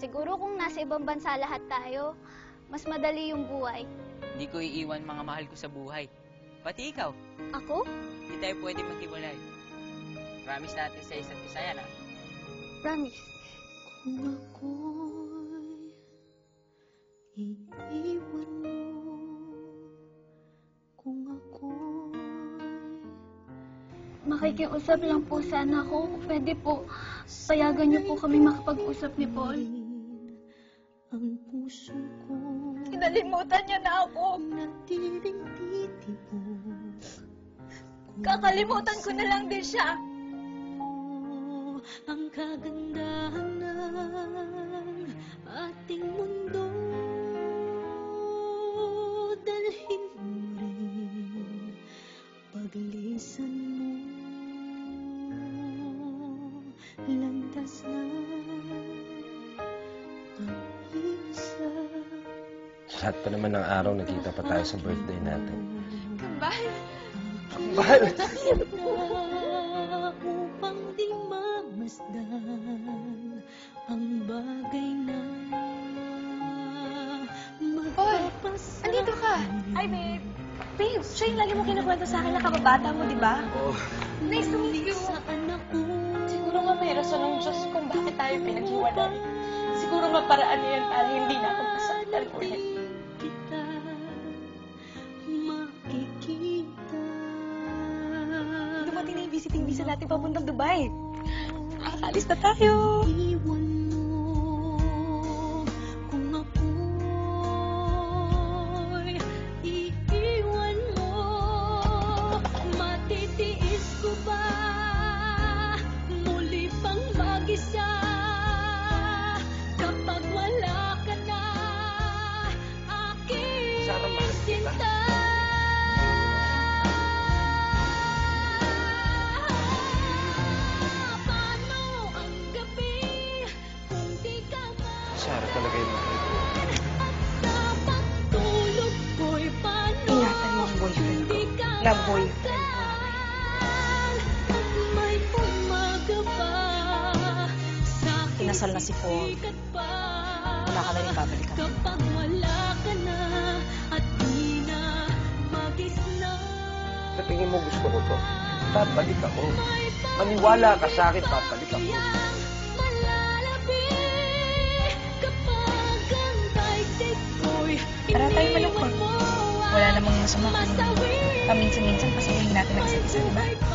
Siguro kung nasa ibang bansa lahat tayo, mas madali yung buhay. Hindi ko iiwan mga mahal ko sa buhay. Pati ikaw. Ako? Hindi tayo pwede maghiwalay. Promise natin sa isa't isa yan, ha? Promise. Kung ako'y iiwan mo, kung ako'y Makikiusap lang po sana ako. Pwede po, payagan niyo po kami makapag-usap ni Paul. ang puso ko Kinalimutan niya na ako. natiling titibok. Kakalimutan ko na lang din siya. Ang kagandahan ng ating mundo, dalhin mo rin paglisan mo, landas na pag-isa. Lahat pa naman ng araw, nakita pa tayo sa birthday natin. Kambal. Kambal! Upang di mamasdan ang bagay na magpapasaya. Andito ka. Ay, babe. Babe, siya yung lagi mo kinukwento sa akin na kababata mo, di ba? Oh, Nice to meet you. Sa anak ko, Siguro nga may rason ng Diyos kung bakit tayo pinaghiwalay. Siguro maparaan niya yan para hindi na ako masaktan ulit. kita makikita. Dumating na yung visiting visa natin papuntang Dubai. Nakakalis na tayo. Iwan mo kung ako'y iiwan mo. Matitiis ko ba muli pang mag-isa kapag wala ka na, aking Sarah, mahal kita. sinta? Paano ang gabi kung di ka Sarah talaga yung mahal ko. sa pagtulog ko'y paano? Ingatan mo ang boyfriend ko. Na boyfriend ko. At may umaga pa sa aking Kinasal na si Paul. sikat pa. Wala ka na rin babalikan. Kapag wala ka na at di na mag-isna, Sa tingin mo gusto ko to? Babalik ako. Maniwala ka sa akin, babalik ako. malalabi kapag ang daigdig ko'y Tara tayo iniwan malungkot. mo. Wala namang masama kung Masawi paminsan-minsan pasayahin natin ang isa't isa, di ba? Buhay pa